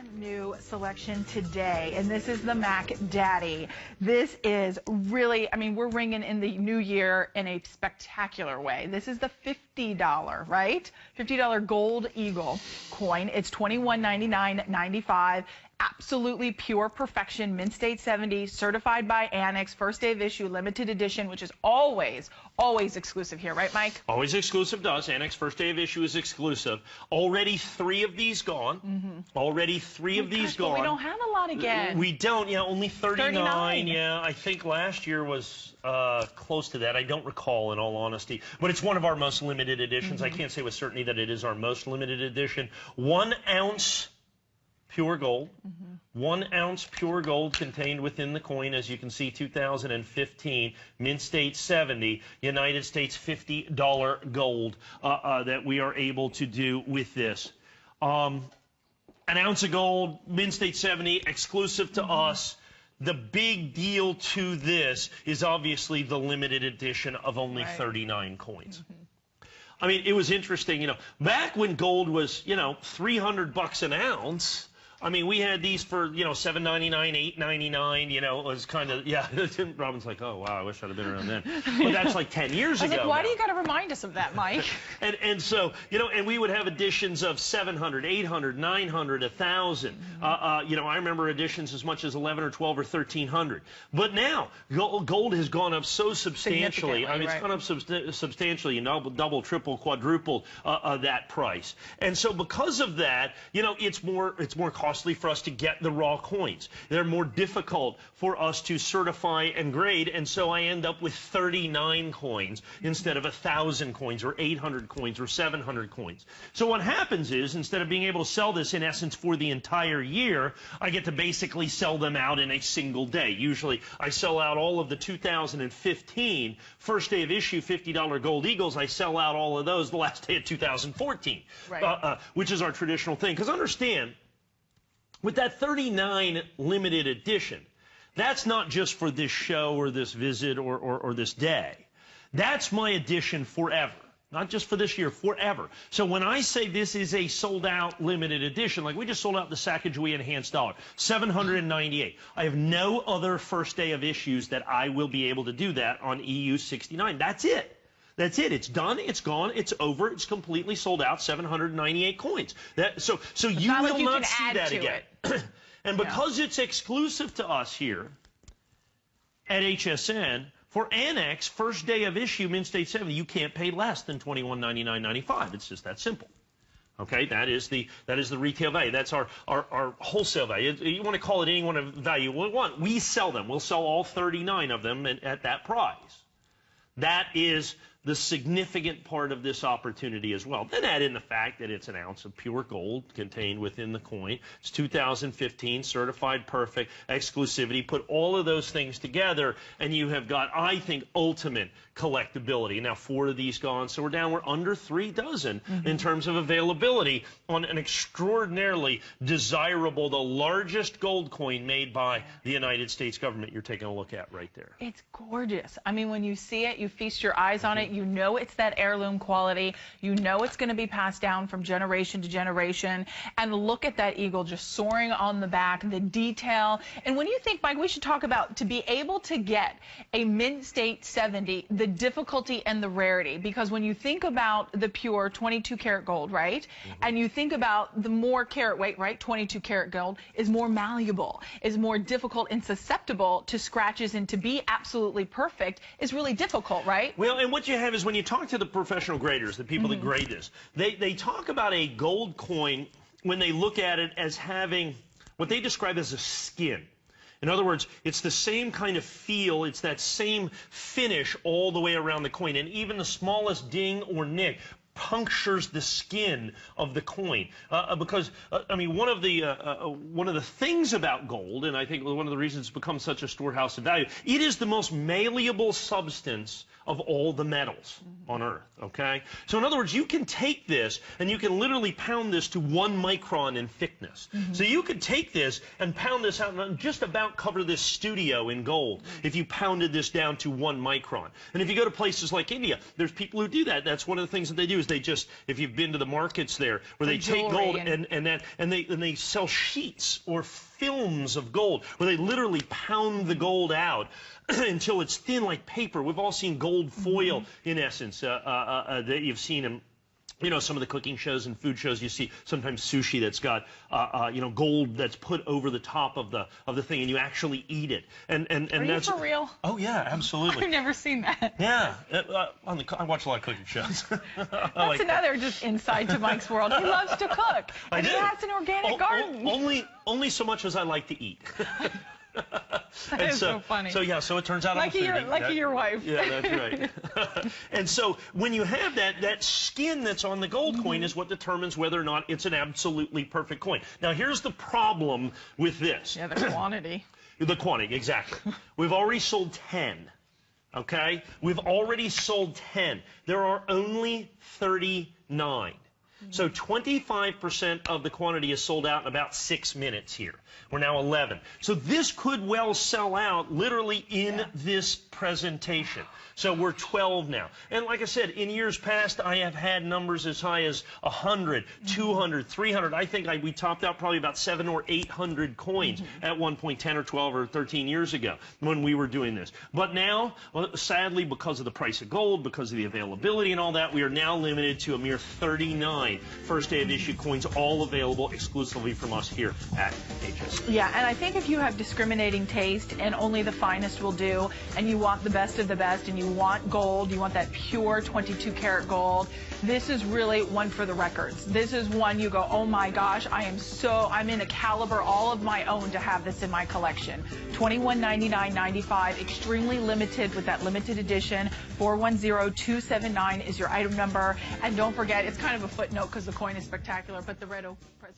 brand new selection today, and this is the Mac Daddy. This is really, I mean, we're ringing in the new year in a spectacular way. This is the $50, right? $50 gold eagle coin. It's $21.99.95. Absolutely pure perfection, mint state 70, certified by ANACS, first day of issue, limited edition, which is always exclusive here, right, Mike? Always exclusive to us. ANACS first day of issue is exclusive. Already 3 of these gone. Already 3 of these gone. But we don't have a lot again. We don't, yeah, only 39. Yeah, I think last year was close to that. I don't recall, in all honesty. But it's one of our most limited editions. I can't say with certainty that it is our most limited edition. 1 ounce pure gold. 1 ounce pure gold contained within the coin, as you can see, 2015, mint state 70, United States $50 gold that we are able to do with this. An ounce of gold, mint state 70, exclusive to us. The big deal to this is obviously the limited edition of only 39 coins. I mean, it was interesting, you know, back when gold was, you know, $300 an ounce. I mean, we had these for, you know, $7.99, $8.99, you know, it was kind of, yeah. Robin's like, oh, wow, I wish I'd have been around then. But that's like 10 years ago. Like, why do you got to remind us of that, Mike? and so, you know, and we would have editions of 700, 800, 900, 1,000. You know, I remember editions as much as 11 or 12 or 1,300. But now, gold has gone up so substantially. I mean, it's gone up substantially, you know, double, triple, quadruple that price. And so because of that, you know, it's more costly for us to get the raw coins. They're more difficult for us to certify and grade, and so I end up with 39 coins instead of 1,000 coins or 800 coins or 700 coins. So what happens is, instead of being able to sell this in essence for the entire year, I get to basically sell them out in a single day. Usually I sell out all of the 2015 first day of issue $50 gold eagles. I sell out all of those the last day of 2014, which is our traditional thing. Because understand, with that 39 limited edition, that's not just for this show or this visit or this day. That's my edition forever. Not just for this year, forever. So when I say this is a sold-out limited edition, like we just sold out the Sacagawea Enhanced Dollar, $798. I have no other first day of issues that I will be able to do that on EU 69. That's it. That's it. It's done. It's gone. It's over. It's completely sold out. 798 coins. So you will not see that again. And because it's exclusive to us here at HSN, for ANACS first day of issue mint state 70, you can't pay less than $21.99.95. It's just that simple. Okay, that is the retail value. That's our wholesale value. You want to call it any one of value we want. We sell them. We'll sell all 39 of them at that price. That is the significant part of this opportunity as well. Then add in the fact that it's an ounce of pure gold contained within the coin. It's 2015, certified perfect, exclusivity. Put all of those things together, and you have got, I think, ultimate collectability. Now, 4 of these gone, so we're under 3 dozen in terms of availability on an extraordinarily desirable, the largest gold coin made by the United States government. You're taking a look at right there. It's gorgeous. I mean, when you see it, you feast your eyes on it. You know it's that heirloom quality. You know it's going to be passed down from generation to generation. And look at that eagle just soaring on the back, the detail. And when you think, Mike, we should talk about to be able to get a mint state 70, the difficulty and the rarity. Because when you think about the pure 22 karat gold, right? And you think about the more carat weight, right? 22 karat gold is more malleable, is more difficult and susceptible to scratches, and to be absolutely perfect is really difficult, right? Well, and what you have is when you talk to the professional graders, the people that grade this, they talk about a gold coin when they look at it as having what they describe as a skin. In other words, it's the same kind of feel, it's that same finish all the way around the coin, and even the smallest ding or nick punctures the skin of the coin, because I mean, one of the things about gold, and I think one of the reasons it's become such a storehouse of value, it is the most malleable substance of all the metals on Earth, okay? So in other words, you can take this and you can literally pound this to 1 micron in thickness. So you could take this and pound this out and just about cover this studio in gold if you pounded this down to 1 micron. And if you go to places like India, there's people who do that. That's one of the things that they do, is they just, if you've been to the markets there, where they take gold and they sell sheets or films of gold, where they literally pound the gold out until it's thin like paper. We've all seen gold foil, in essence, that you've seen in, you know, some of the cooking shows and food shows. You see sometimes sushi that's got, you know, gold that's put over the top of the thing, and you actually eat it. And Are that's you for real? Oh yeah, absolutely. I've never seen that. Yeah, I watch a lot of cooking shows. That's like another just insight to Mike's world. He loves to cook, and he has an organic garden. Only so much as I like to eat. That is so funny. So yeah, so it turns out lucky your wife. Yeah, that's right. And so when you have that skin that's on the gold coin is what determines whether or not it's an absolutely perfect coin. Now here's the problem with this. Yeah, the quantity. The quantity, exactly. We've already sold 10. Okay? We've already sold 10. There are only 39. So 25% of the quantity is sold out in about 6 minutes here. We're now 11. So this could well sell out literally in this presentation. So we're 12 now. And like I said, in years past, I have had numbers as high as 100, 200, 300. I think we topped out probably about 700 or 800 coins at one point 10 or 12 or 13 years ago when we were doing this. But now, well, sadly, because of the price of gold, because of the availability and all that, we are now limited to a mere 39 first day of issue coins, all available exclusively from us here at HSN. Yeah, and I think if you have discriminating taste and only the finest will do, and you want the best of the best, and you want gold, you want that pure 22 karat gold, this is really one for the records. This is one you go, oh my gosh, I'm in a caliber all of my own to have this in my collection. $21.99.95, extremely limited with that limited edition. 410279 is your item number. And don't forget, it's kind of a footnote because the coin is spectacular, but the red oak presentation.